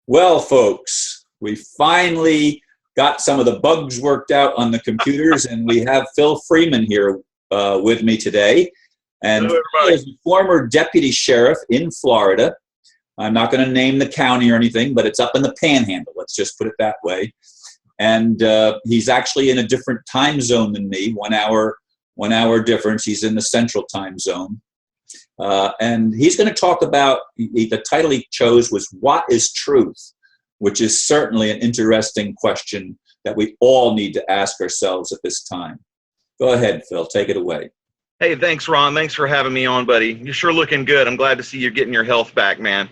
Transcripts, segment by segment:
Well, folks, we finally got some of the bugs worked out on the computers, and we have Phil Freeman here with me today. And Hello, he is a former deputy sheriff in Florida. I'm not going to name the county or anything, but it's up in the panhandle. Let's just put it that way. And he's actually in a different time zone than me, 1 hour difference. He's in the central time zone. And he's going to talk about, the title he chose was What is Truth? Which is certainly an interesting question that we all need to ask ourselves at this time. Go ahead, Phil, take it away. Hey, thanks, Ron. Thanks for having me on, buddy. You're sure looking good. I'm glad to see you're getting your health back, man.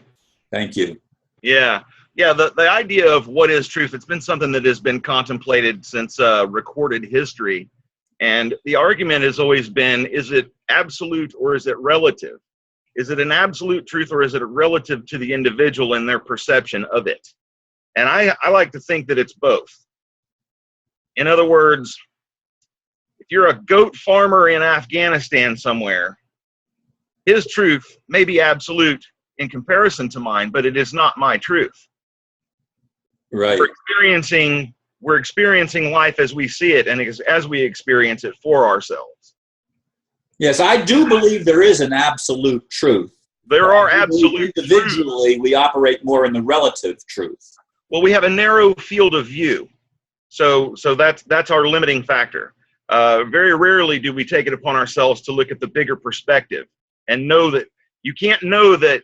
Thank you. Yeah. The idea of what is truth, it's been something that has been contemplated since recorded history. And the argument has always been, is it absolute or is it relative? Is it an absolute truth or is it relative to the individual and their perception of it? And I like to think that it's both. In other words, if you're a goat farmer in Afghanistan somewhere, his truth may be absolute in comparison to mine, but it is not my truth. Right. We're experiencing life as we see it and as we experience it for ourselves. Yes, I do believe there is an absolute truth. There are absolute individually, truths. We operate more in the relative truth. Well, we have a narrow field of view. So that's our limiting factor. Very rarely do we take it upon ourselves to look at the bigger perspective and know that you can't know that,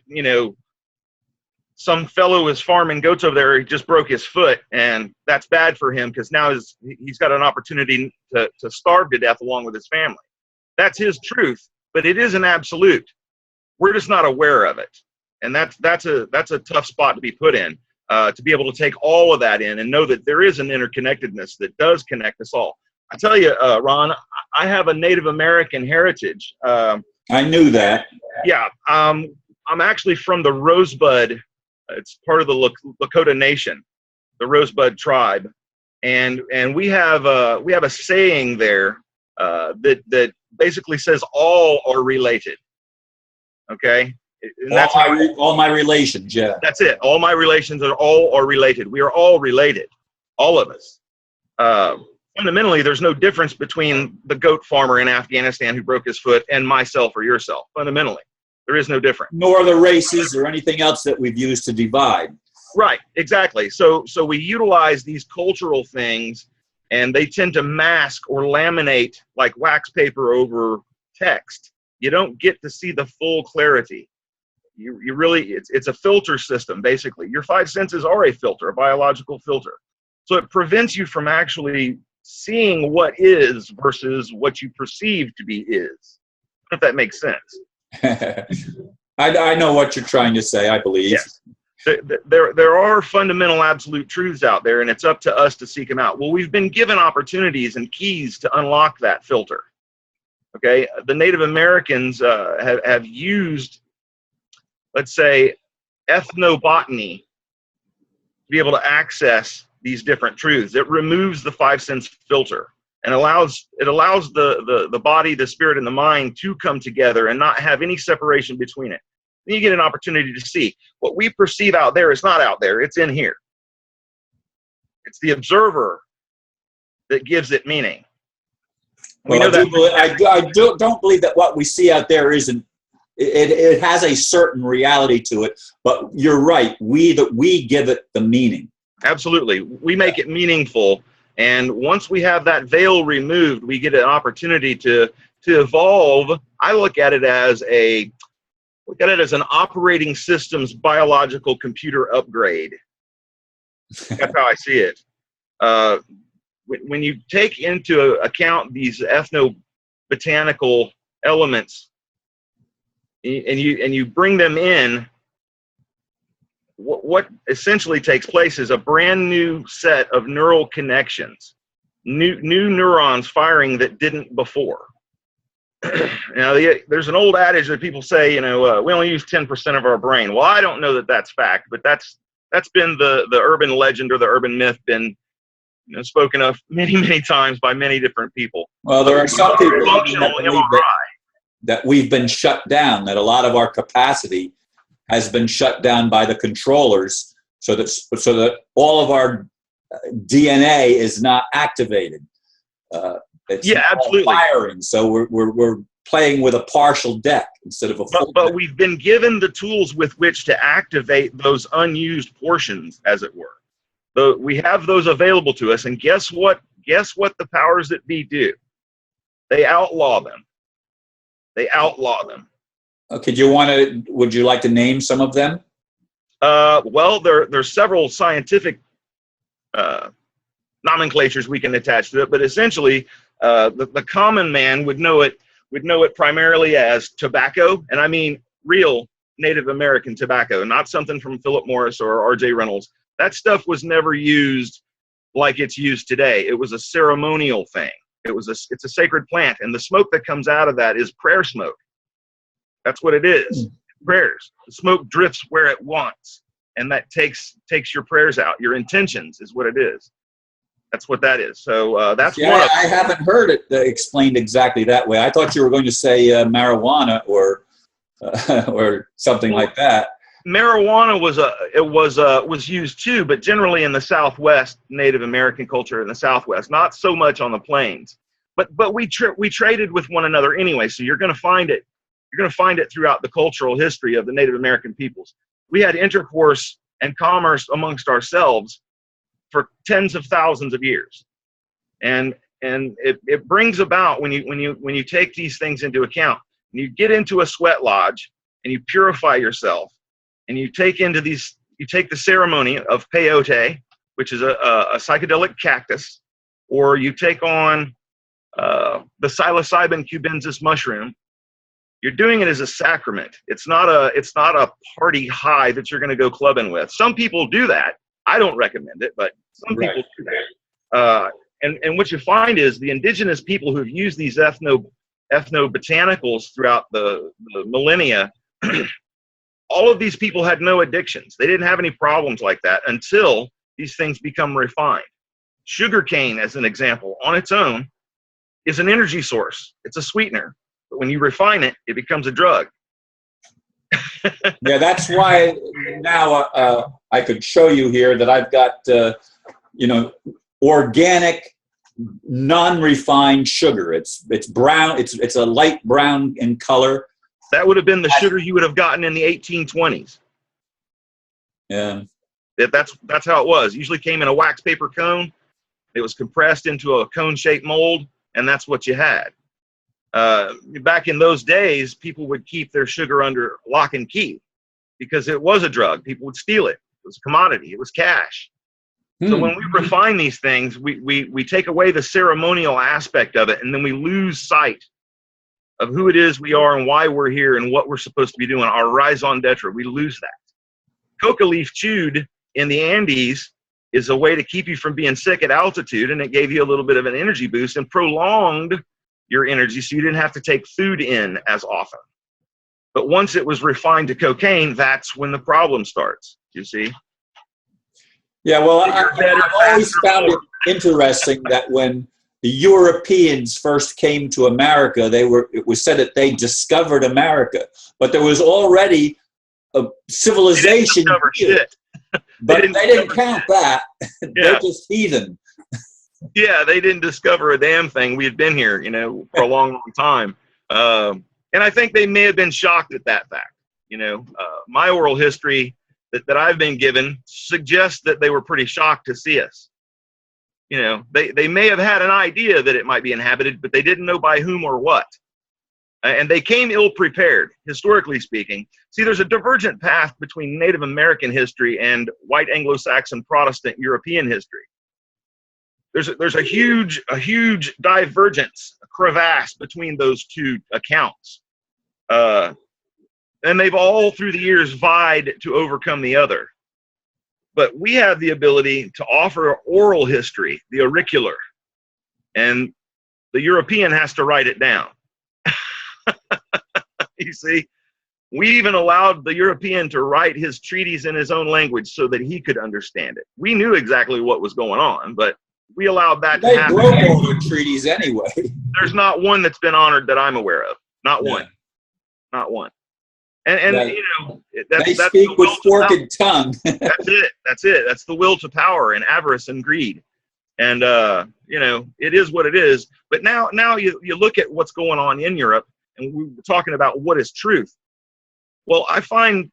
some fellow is farming goats over there, he just broke his foot, and that's bad for him because now he's got an opportunity to starve to death along with his family. That's his truth, but it is an absolute. We're just not aware of it. And that's a tough spot to be put in, to be able to take all of that in and know that there is an interconnectedness that does connect us all. I tell you, Ron, I have a Native American heritage. I knew that. Yeah. I'm actually from the Rosebud. It's part of the Lakota Nation, the Rosebud tribe. And we have a saying there that basically says all are related. Okay? And that's all my relations, yeah. That's it. All my relations are related. We are all related, all of us. Fundamentally, there's no difference between the goat farmer in Afghanistan who broke his foot and myself or yourself. Fundamentally, there is no difference. Nor the races or anything else that we've used to divide. Right, exactly. So we utilize these cultural things, and they tend to mask or laminate like wax paper over text. You don't get to see the full clarity. You really, it's a filter system, basically. Your five senses are a filter, a biological filter. So it prevents you from actually seeing what is versus what you perceive to be is. If that makes sense. I know what you're trying to say, I believe. Yes. There are fundamental absolute truths out there, and it's up to us to seek them out. Well, we've been given opportunities and keys to unlock that filter. Okay, the Native Americans have used, let's say, ethnobotany to be able to access these different truths. It removes the five sense filter and allows the body, the spirit, and the mind to come together and not have any separation between it. Then you get an opportunity to see what we perceive out there is not out there, it's in here. It's the observer that gives it meaning. Well, I don't believe that what we see out there isn't. It has a certain reality to it, but you're right. We give it the meaning. Absolutely. We make it meaningful. And once we have that veil removed, we get an opportunity to evolve. I look at it as an operating systems biological computer upgrade. That's how I see it. When you take into account these ethnobotanical elements and you bring them in, what essentially takes place is a brand new set of neural connections, new neurons firing that didn't before. Now, there's an old adage that people say, we only use 10% of our brain. Well, I don't know that that's fact, but that's been the urban legend or the urban myth been spoken of many, many times by many different people. Well, there are some people that we've been shut down, that a lot of our capacity has been shut down by the controllers so that all of our DNA is not activated. It's Yeah, absolutely. firing. So we're playing with a partial deck instead of a full But deck. we've been given the tools with which to activate those unused portions, as it were. We have those available to us, and guess what? Guess what the powers that be do? They outlaw them. They outlaw them. Would you like to name some of them? Well, there's several scientific nomenclatures we can attach to it, but essentially, the common man would know it primarily as tobacco, and I mean real Native American tobacco, not something from Philip Morris or R.J. Reynolds. That stuff was never used like it's used today. It was a ceremonial thing. It's a sacred plant, and the smoke that comes out of that is prayer smoke. That's what it is. Prayers. The smoke drifts where it wants, and that takes your prayers out. Your intentions is what it is. That's what that is. So that's one. I haven't heard it explained exactly that way. I thought you were going to say marijuana or something like that. Marijuana was used too, but generally in the Southwest, Native American culture in the Southwest, not so much on the plains. But we traded with one another anyway. So you're going to find it. You're going to find it throughout the cultural history of the Native American peoples. We had intercourse and commerce amongst ourselves for tens of thousands of years, and it brings about when you take these things into account, and you get into a sweat lodge and you purify yourself, and you take the ceremony of peyote, which is a psychedelic cactus, or you take on the psilocybin cubensis mushroom. You're doing it as a sacrament. It's not a party high that you're going to go clubbing with. Some people do that. I don't recommend it, but some people do that. And what you find is the indigenous people who've used these ethnobotanicals throughout the millennia, all of these people had no addictions. They didn't have any problems like that until these things become refined. Sugarcane, as an example, on its own, is an energy source. It's a sweetener. But when you refine it, it becomes a drug. Yeah, that's why now I could show you here that I've got, organic, non-refined sugar. It's brown. It's a light brown in color. That would have been the sugar you would have gotten in the 1820s. Yeah. That's how it was. Usually came in a wax paper cone. It was compressed into a cone-shaped mold, and that's what you had. Back in those days, people would keep their sugar under lock and key because it was a drug. People would steal it. It was a commodity. It was cash. So when we refine these things, we take away the ceremonial aspect of it, and then we lose sight of who it is we are and why we're here and what we're supposed to be doing, our raison d'etre. We lose that. Coca leaf chewed in the Andes is a way to keep you from being sick at altitude, and it gave you a little bit of an energy boost and prolonged your energy so you didn't have to take food in as often. But once it was refined to cocaine, that's when the problem starts, you see? Yeah, well, I've always found it interesting that when the Europeans first came to America, it was said that they discovered America, but there was already a civilization here. But they didn't count that. Yeah. They're just heathen. Yeah, they didn't discover a damn thing. We had been here, for a long, long time. And I think they may have been shocked at that fact. My oral history that I've been given suggests that they were pretty shocked to see us. They may have had an idea that it might be inhabited, but they didn't know by whom or what. And they came ill-prepared, historically speaking. See, there's a divergent path between Native American history and white Anglo-Saxon Protestant European history. There's a huge divergence, a crevasse between those two accounts. And they've all through the years vied to overcome the other. But we have the ability to offer oral history, the auricular, and the European has to write it down. You see, we even allowed the European to write his treaties in his own language so that he could understand it. We knew exactly what was going on, but we allowed that to happen. They broke all the treaties anyway. There's not one that's been honored that I'm aware of. Not one. Not one. And Yeah. you know, They that's speak the with will to power. forked tongue. That's it. That's it. That's the will to power and avarice and greed. And you know, it is what it is. But now you look at what's going on in Europe, and we were talking about what is truth. Well, I find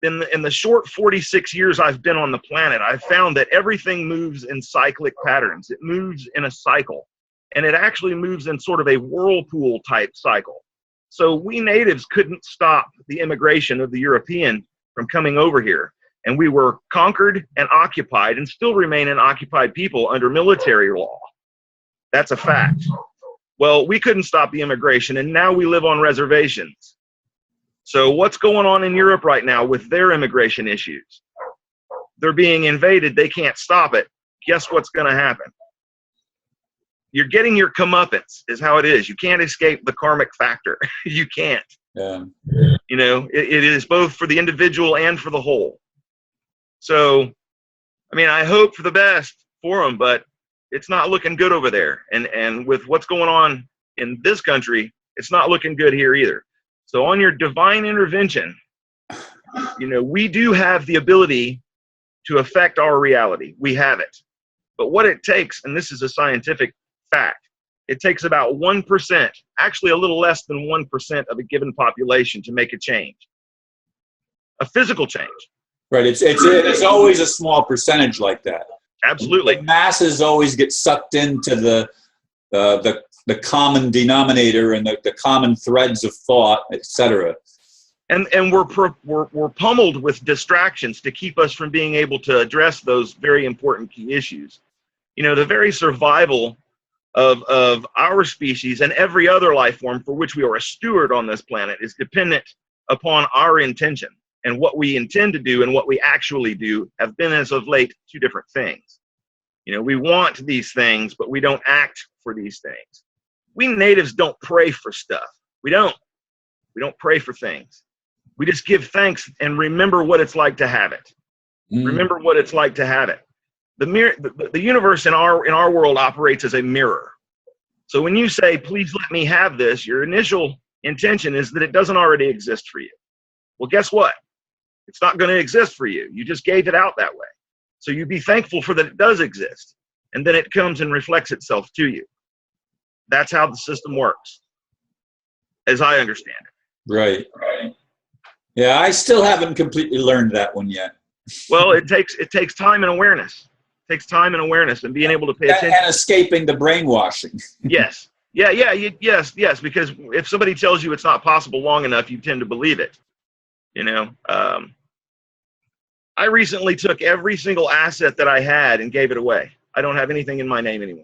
in the short 46 years I've been on the planet, I've found that everything moves in cyclic patterns. It moves in a cycle, and it actually moves in sort of a whirlpool type cycle. So we natives couldn't stop the immigration of the European from coming over here. And we were conquered and occupied and still remain an occupied people under military law. That's a fact. Well, we couldn't stop the immigration, and now we live on reservations. So what's going on in Europe right now with their immigration issues? They're being invaded. They can't stop it. Guess what's going to happen? You're getting your comeuppance, is how it is. You can't escape the karmic factor. You can't. Yeah. You know, it is both for the individual and for the whole. So, I mean, I hope for the best for them, but it's not looking good over there. And with what's going on in this country, it's not looking good here either. So on your divine intervention, you know, we do have the ability to affect our reality. We have it. But what it takes, and this is a scientific fact, it takes about 1%, actually a little less than 1% of a given population to make a change, a physical change. Right. It's always a small percentage like that. Absolutely. The masses always get sucked into the common denominator and the common threads of thought, etc. And we're pummeled with distractions to keep us from being able to address those very important key issues. You know, the very survival of our species and every other life form for which we are a steward on this planet is dependent upon our intention. And what we intend to do and what we actually do have been, as of late, two different things. You know, we want these things, but we don't act for these things. We natives don't pray for stuff. We don't pray for things. We just give thanks and remember what it's like to have it. Remember what it's like to have it. The universe in our world operates as a mirror. So when you say, please let me have this, your initial intention is that it doesn't already exist for you. Well, guess what? It's not going to exist for you. You just gave it out that way. So you be thankful for that it does exist. And then it comes and reflects itself to you. That's how the system works, as I understand it. Right. Yeah, I still haven't completely learned that one yet. Well, it takes time and awareness. It takes time and awareness and being able to pay attention. And escaping the brainwashing. Yes. Yes, because if somebody tells you it's not possible long enough, you tend to believe it. You know, I recently took every single asset that I had and gave it away. I don't have anything in my name anymore.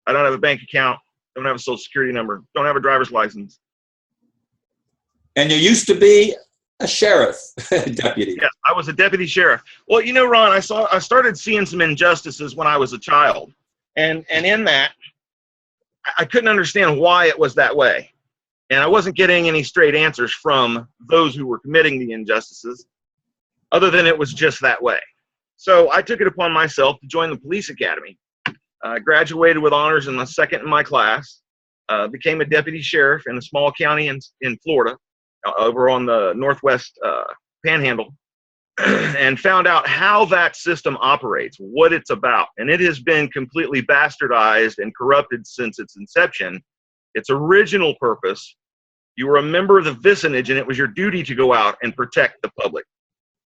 I don't have a bank account, don't have a social security number, don't have a driver's license. And you used to be a sheriff deputy. Yeah, I was a deputy sheriff. Well, you know, Ron, I started seeing some injustices when I was a child. And in that, I couldn't understand why it was that way. And I wasn't getting any straight answers from those who were committing the injustices, other than it was just that way. So I took it upon myself to join the police academy. I graduated with honors in the second in my class, became a deputy sheriff in a small county in Florida, over on the northwest panhandle, and found out how that system operates, what it's about. And it has been completely bastardized and corrupted since its inception. Its original purpose, you were a member of the vicinage, and it was your duty to go out and protect the public.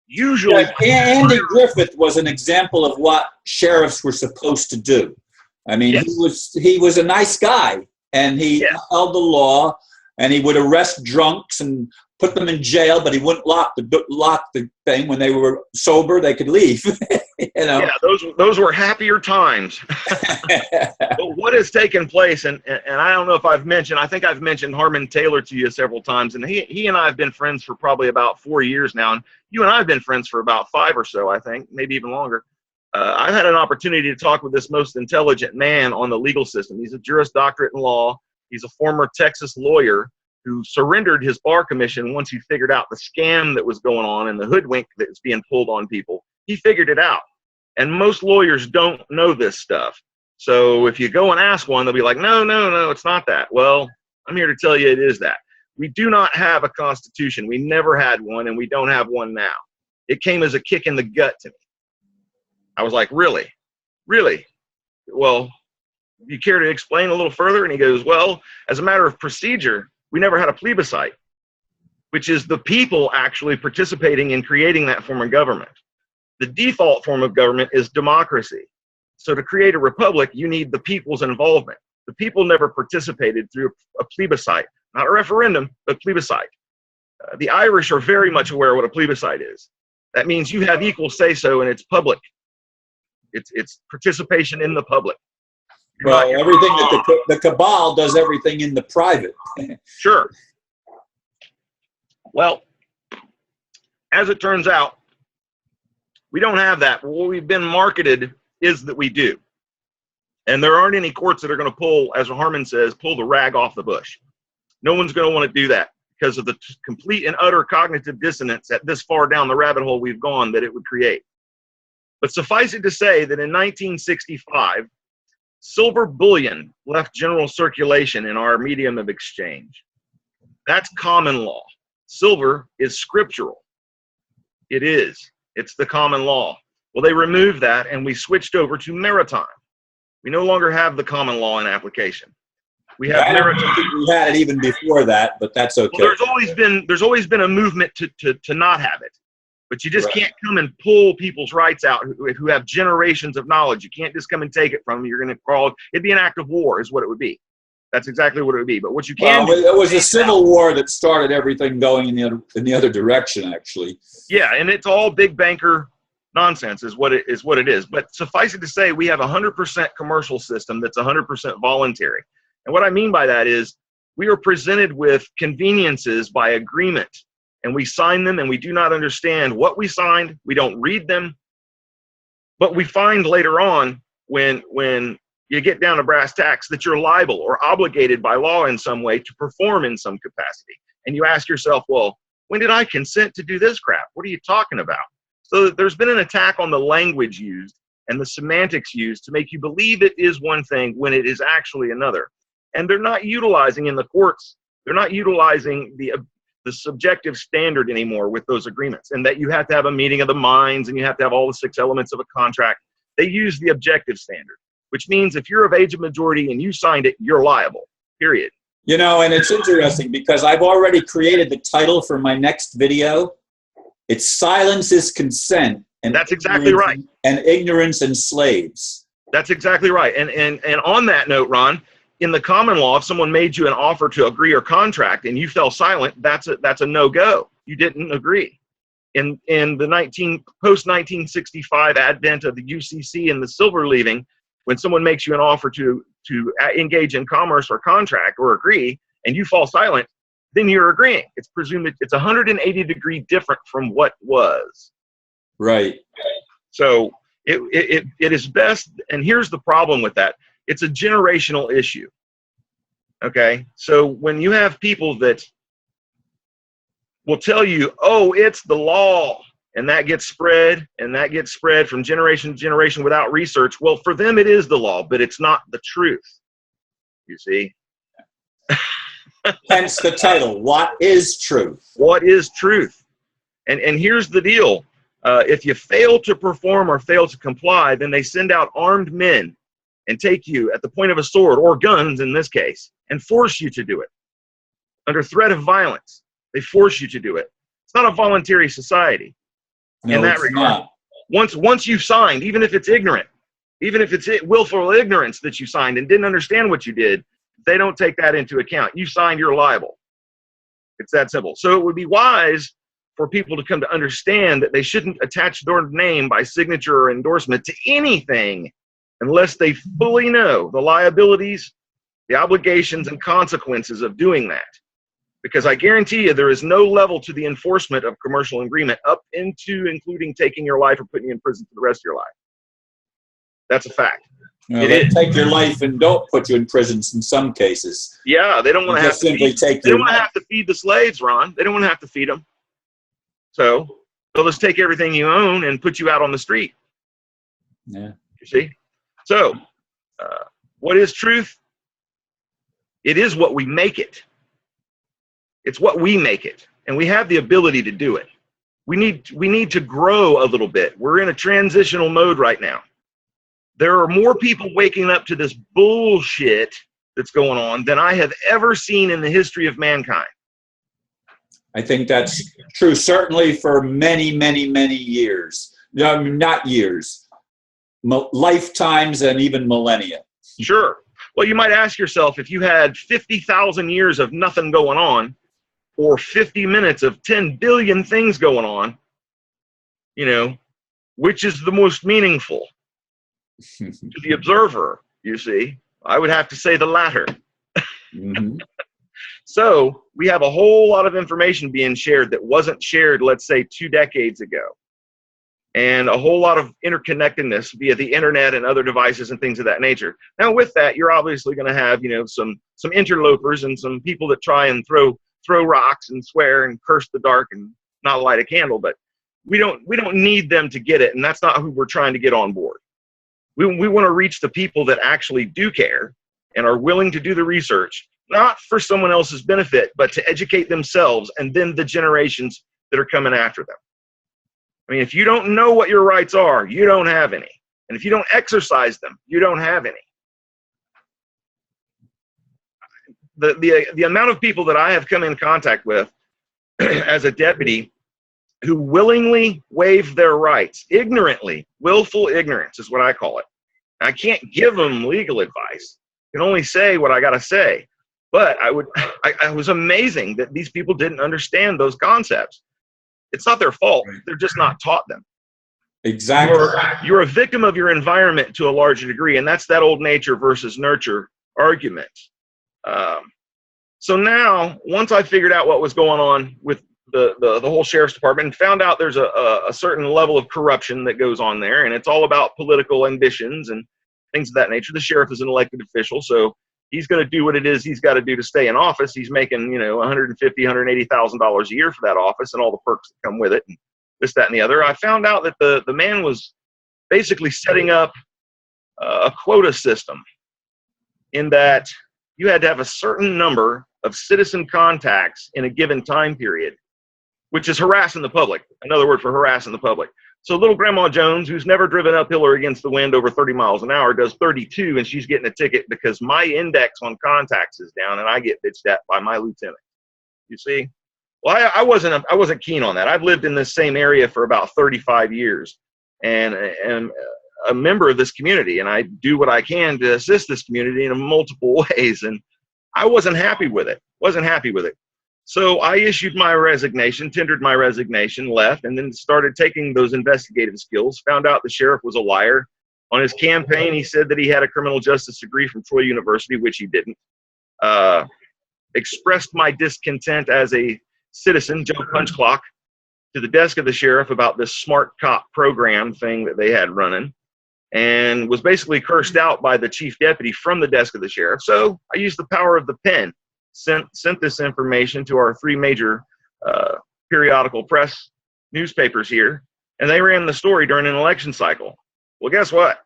Usually, Andy Griffith was an example of what sheriffs were supposed to do. I mean, yes. he was a nice guy, and he upheld the law, and he would arrest drunks and put them in jail, but he wouldn't lock the thing. When they were sober, they could leave. You know? Yeah, those were happier times. But what has taken place, and I don't know if I think I've mentioned Harmon Taylor to you several times, and he and I have been friends for probably about 4 years now, and you and I have been friends for about 5 or so, I think, maybe even longer. I've had an opportunity to talk with this most intelligent man on the legal system. He's a Juris Doctorate in law. He's a former Texas lawyer who surrendered his bar commission once he figured out the scam that was going on and the hoodwink that was being pulled on people. He figured it out. And most lawyers don't know this stuff. So if you go and ask one, they'll be like, no, it's not that. Well, I'm here to tell you it is that. We do not have a constitution. We never had one, and we don't have one now. It came as a kick in the gut to me. I was like, really? Really? Well, you care to explain a little further? And he goes, well, as a matter of procedure, we never had a plebiscite, which is the people actually participating in creating that form of government. The default form of government is democracy. So to create a republic, you need the people's involvement. The people never participated through a plebiscite, not a referendum, but plebiscite. The Irish are very much aware of what a plebiscite is. That means you have equal say-so, and it's public. It's participation in the public. Well, everything that the cabal does everything in the private. Sure. Well, as it turns out, we don't have that. What we've been marketed is that we do. And there aren't any courts that are going to pull, as Harmon says, pull the rag off the bush. No one's going to want to do that because of the complete and utter cognitive dissonance at this far down the rabbit hole we've gone that it would create. But suffice it to say that in 1965, silver bullion left general circulation in our medium of exchange. That's common law. Silver is scriptural. It is. It's the common law. Well, they removed that and we switched over to maritime. We no longer have the common law in application. We have maritime. I think we had it even before that, but that's okay. Well, there's always been a movement to not have it. But you just can't come and pull people's rights out who have generations of knowledge. You can't just come and take it from them. You're going to crawl. It'd be an act of war is what it would be. That's exactly what it would be. But what you can do, it was a civil war that started everything going in the other direction, actually. Yeah, and it's all big banker nonsense is what it is. But suffice it to say, we have a 100% commercial system that's 100% voluntary. And what I mean by that is we are presented with conveniences by agreement. And we sign them, and we do not understand what we signed. We don't read them. But we find later on, when you get down to brass tacks, that you're liable or obligated by law in some way to perform in some capacity. And you ask yourself, well, when did I consent to do this crap? What are you talking about? So there's been an attack on the language used and the semantics used to make you believe it is one thing when it is actually another. And they're not utilizing in the courts, they're not utilizing the subjective standard anymore with those agreements, and that you have to have a meeting of the minds and you have to have all the 6 elements of a contract. They use the objective standard, which means if you're of age of majority and you signed it, you're liable, period. You know, and it's interesting because I've already created the title for my next video. It's Silence is Consent. And that's exactly right. And ignorance enslaves. That's exactly right. And on that note, Ron, in the common law, if someone made you an offer to agree or contract and you fell silent, that's a no-go. You didn't agree. In the post-1965 advent of the UCC and the silver leaving, when someone makes you an offer to engage in commerce or contract or agree, and you fall silent, then you're agreeing. It's presumed it's 180 degree different from what was. Right. So it is best, and here's the problem with that. It's a generational issue. Okay? So when you have people that will tell you, oh, it's the law, and that gets spread from generation to generation without research, well, for them it is the law, but it's not the truth. You see? Hence the title, What is Truth? What is truth? And here's the deal. If you fail to perform or fail to comply, then they send out armed men and take you at the point of a sword, or guns in this case, and force you to do it. Under threat of violence, they force you to do it. It's not a voluntary society in that regard. Once you've signed, even if it's ignorant, even if it's willful ignorance that you signed and didn't understand what you did, they don't take that into account. You signed, you're liable. It's that simple. So it would be wise for people to come to understand that they shouldn't attach their name by signature or endorsement to anything unless they fully know the liabilities, the obligations, and consequences of doing that. Because I guarantee you there is no level to the enforcement of commercial agreement up into including taking your life or putting you in prison for the rest of your life. That's a fact. They take your life and don't put you in prisons in some cases. Yeah, they don't want to have to feed. They don't want to have to feed the slaves, Ron. They don't want to have to feed them. So they'll just take everything you own and put you out on the street. Yeah. You see? So, what is truth? It is what we make it. It's what we make it, and we have the ability to do it. We need to grow a little bit. We're in a transitional mode right now. There are more people waking up to this bullshit that's going on than I have ever seen in the history of mankind. I think that's true, certainly for many, many, many years. No, not years, lifetimes and even millennia. Sure. Well, you might ask yourself, if you had 50,000 years of nothing going on, or 50 minutes of 10 billion things going on, you know, which is the most meaningful to the observer, you see? I would have to say the latter. Mm-hmm. So we have a whole lot of information being shared that wasn't shared, let's say, 2 decades ago. And a whole lot of interconnectedness via the internet and other devices and things of that nature. Now, with that, you're obviously going to have, you know, some interlopers and some people that try and throw rocks and swear and curse the dark and not light a candle. But we don't need them to get it, and that's not who we're trying to get on board. We want to reach the people that actually do care and are willing to do the research, not for someone else's benefit, but to educate themselves and then the generations that are coming after them. I mean, if you don't know what your rights are, you don't have any. And if you don't exercise them, you don't have any. The amount of people that I have come in contact with as a deputy who willingly waive their rights, ignorantly, willful ignorance is what I call it. I can't give them legal advice. I can only say what I got to say. But I was amazing that these people didn't understand those concepts. It's not their fault. They're just not taught them. Exactly. You're a victim of your environment to a larger degree, and that's that old nature versus nurture argument. So now, once I figured out what was going on with the whole sheriff's department and found out there's a certain level of corruption that goes on there, and it's all about political ambitions and things of that nature. The sheriff is an elected official, so he's going to do what it is he's got to do to stay in office. He's making, you know, $150,000, $180,000 a year for that office and all the perks that come with it, and this, that, and the other. I found out that the man was basically setting up a quota system in that you had to have a certain number of citizen contacts in a given time period, which is harassing the public. Another word for harassing the public. So little Grandma Jones, who's never driven uphill or against the wind over 30 miles an hour, does 32, and she's getting a ticket because my index on contacts is down, and I get bitched at by my lieutenant. You see? Well, I wasn't keen on that. I've lived in this same area for about 35 years, and a member of this community, and I do what I can to assist this community in multiple ways, and I wasn't happy with it. So I issued my resignation, tendered my resignation, left, and then started taking those investigative skills. Found out the sheriff was a liar. On his campaign, he said that he had a criminal justice degree from Troy University, which he didn't. Expressed my discontent as a citizen, Joe Punchclock, to the desk of the sheriff about this smart cop program thing that they had running, and was basically cursed out by the chief deputy from the desk of the sheriff. So I used the power of the pen, sent this information to our 3 major periodical press newspapers here, and they ran the story during an election cycle. Well, guess what?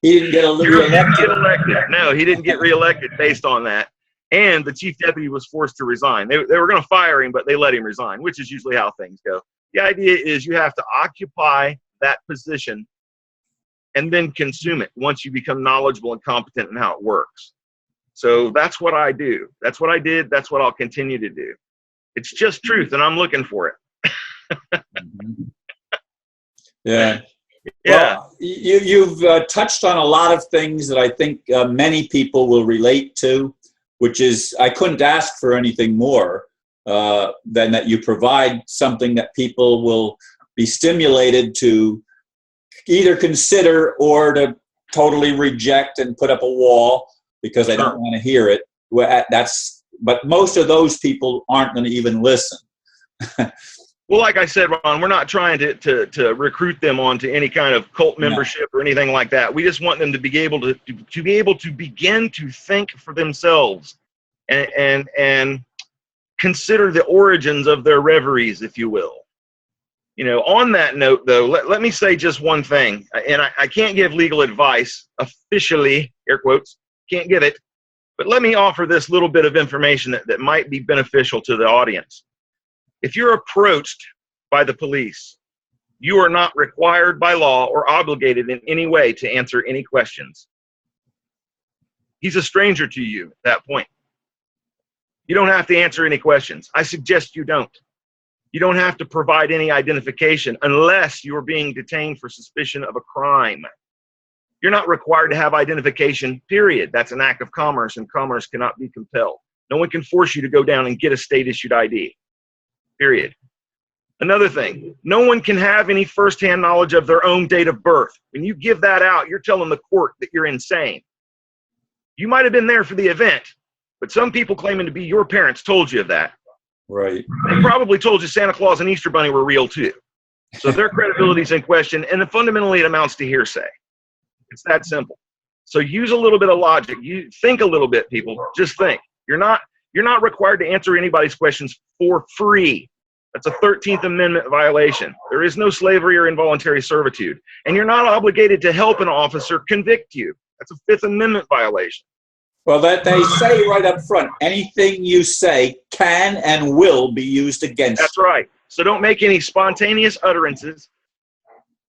He didn't get reelected. No, he didn't get reelected based on that. And the chief deputy was forced to resign. They were going to fire him, but they let him resign, which is usually how things go. The idea is you have to occupy that position and then consume it once you become knowledgeable and competent in how it works. So that's what I do. That's what I did. That's what I'll continue to do. It's just truth, and I'm looking for it. Yeah. Yeah. Well, you've touched on a lot of things that I think many people will relate to, which is I couldn't ask for anything more than that you provide something that people will be stimulated to either consider or to totally reject and put up a wall because they don't want to hear it. But most of those people aren't going to even listen. Well, like I said, Ron, we're not trying to recruit them onto any kind of cult membership or anything like that. We just want them to be able to begin to think for themselves and consider the origins of their reveries, if you will. You know, on that note, though, let me say just one thing, and I can't give legal advice officially, air quotes, can't give it, But let me offer this little bit of information that might be beneficial to the audience. If you're approached by the police, you are not required by law or obligated in any way to answer any questions. He's a stranger to you at that point. You don't have to answer any questions. I suggest you don't. You don't have to provide any identification unless you're being detained for suspicion of a crime. You're not required to have identification, period. That's an act of commerce, and commerce cannot be compelled. No one can force you to go down and get a state-issued ID, period. Another thing, no one can have any firsthand knowledge of their own date of birth. When you give that out, you're telling the court that you're insane. You might have been there for the event, but some people claiming to be your parents told you of that. Right. They probably told you Santa Claus and Easter Bunny were real too. So their credibility is in question, and fundamentally it amounts to hearsay. It's that simple. So use a little bit of logic. You think a little bit, people. Just think. You're not required to answer anybody's questions for free. That's a 13th Amendment violation. There is no slavery or involuntary servitude. And you're not obligated to help an officer convict you. That's a Fifth Amendment violation. Well, that they say right up front, anything you say can and will be used against you. That's right. So don't make any spontaneous utterances.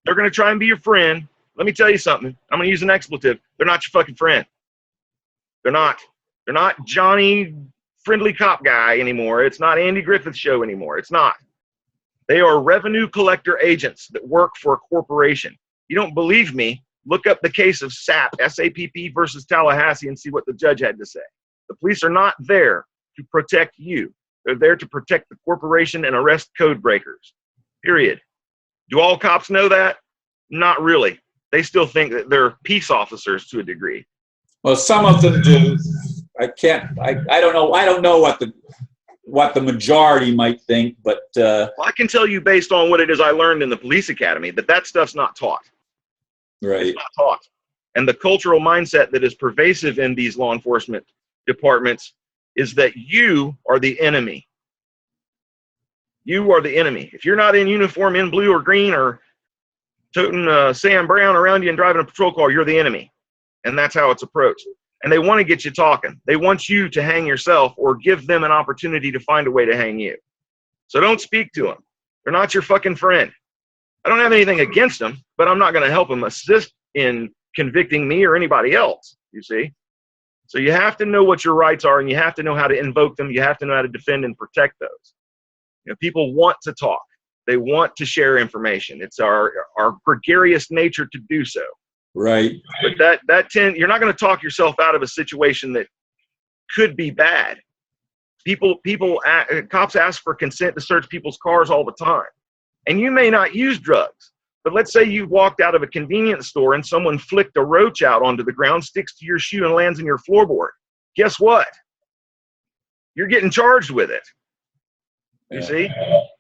They're going to try and be your friend. Let me tell you something. I'm going to use an expletive. They're not your fucking friend. They're not. They're not Johnny Friendly Cop Guy anymore. It's not Andy Griffith's show anymore. It's not. They are revenue collector agents that work for a corporation. You don't believe me? Look up the case of SAP, S-A-P-P versus Tallahassee, and see what the judge had to say. The police are not there to protect you. They're there to protect the corporation and arrest code breakers. Period. Do all cops know that? Not really. They still think that they're peace officers to a degree. Well, some of them do. I don't know. I don't know what the majority might think, but well, I can tell you based on what it is I learned in the police academy that stuff's not taught. Right. It's not taught. And the cultural mindset that is pervasive in these law enforcement departments is that you are the enemy. You are the enemy. If you're not in uniform in blue or green or toting Sam Brown around you and driving a patrol car, you're the enemy. And that's how it's approached. And they want to get you talking. They want you to hang yourself or give them an opportunity to find a way to hang you. So don't speak to them. They're not your fucking friend. I don't have anything against them, but I'm not going to help them assist in convicting me or anybody else, you see? So you have to know what your rights are, and you have to know how to invoke them. You have to know how to defend and protect those. You know, people want to talk. They want to share information. It's our gregarious nature to do so. Right. But you're not going to talk yourself out of a situation that could be bad. Cops ask for consent to search people's cars all the time. And you may not use drugs, but let's say you walked out of a convenience store and someone flicked a roach out onto the ground, sticks to your shoe, and lands in your floorboard. Guess what? You're getting charged with it. You see?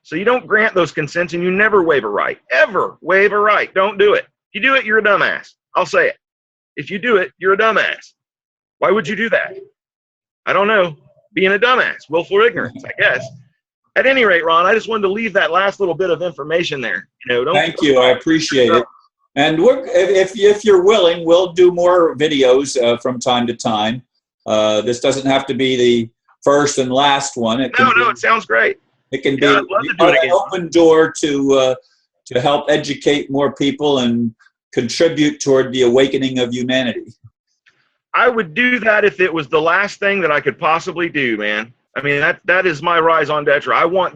So you don't grant those consents, and you never waive a right. Ever waive a right. Don't do it. If you do it, you're a dumbass. I'll say it. If you do it, you're a dumbass. Why would you do that? I don't know. Being a dumbass. Willful ignorance, I guess. At any rate, Ron, I just wanted to leave that last little bit of information there. Thank you. I appreciate it. And if you're willing, we'll do more videos from time to time. This doesn't have to be the first and last one. It sounds great. It can be an open door to help educate more people and contribute toward the awakening of humanity. I would do that if it was the last thing that I could possibly do, man. I mean, that is my raison d'etre. I want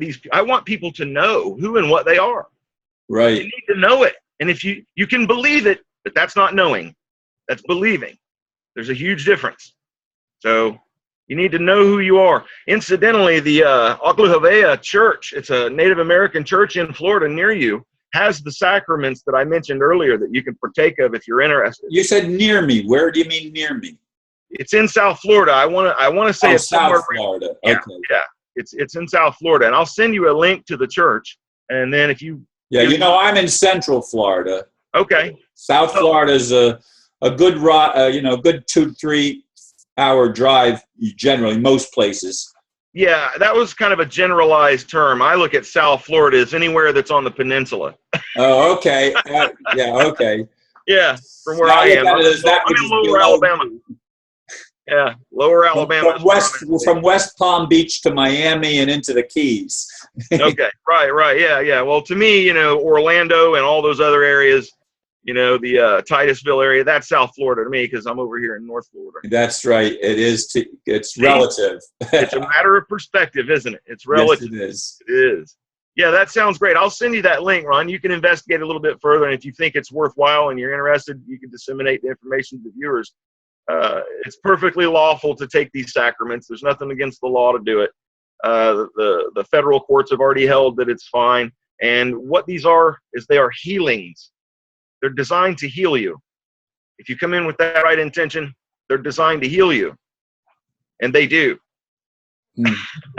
people to know who and what they are. Right. You need to know it. And if you can believe it, but that's not knowing. That's believing. There's a huge difference. So you need to know who you are. Incidentally, the Oklahoma Church, it's a Native American church in Florida near you, has the sacraments that I mentioned earlier that you can partake of if you're interested. You said near me. Where do you mean near me? It's in South Florida. I want to say it's South Florida. Yeah, okay. Yeah. It's in South Florida, and I'll send you a link to the church. And then if you I'm in Central Florida. Okay. South Florida is a good good 2-3 hour drive generally most places. Yeah, that was kind of a generalized term. I look at South Florida as anywhere that's on the peninsula. Oh, okay. Okay. Yeah, from where I am. I'm in Lower Alabama. Yeah, Lower Alabama. From West Palm Beach to Miami and into the Keys. Okay, right, yeah. Well, to me, you know, Orlando and all those other areas, you know, the Titusville area, that's South Florida to me because I'm over here in North Florida. That's right. It is. It's relative. It's a matter of perspective, isn't it? It's relative. Yes, it is. It is. Yeah, that sounds great. I'll send you that link, Ron. You can investigate a little bit further, and if you think it's worthwhile and you're interested, you can disseminate the information to the viewers. It's perfectly lawful to take these sacraments. There's nothing against the law to do it. The federal courts have already held that it's fine. And what these are is they are healings. They're designed to heal you. If you come in with that right intention, they're designed to heal you. And they do.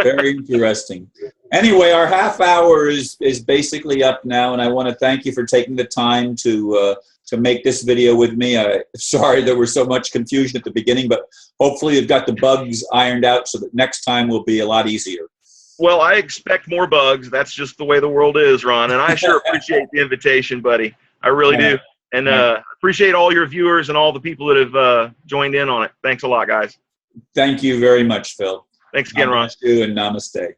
Very interesting. Anyway, our half hour is basically up now, and I want to thank you for taking the time to make this video with me. Sorry there was so much confusion at the beginning, but hopefully you've got the bugs ironed out so that next time will be a lot easier. Well, I expect more bugs. That's just the way the world is, Ron, and I sure appreciate the invitation, buddy. I really do. And appreciate all your viewers and all the people that have joined in on it. Thanks a lot, guys. Thank you very much, Phil. Thanks again, Ron. Namaste and namaste.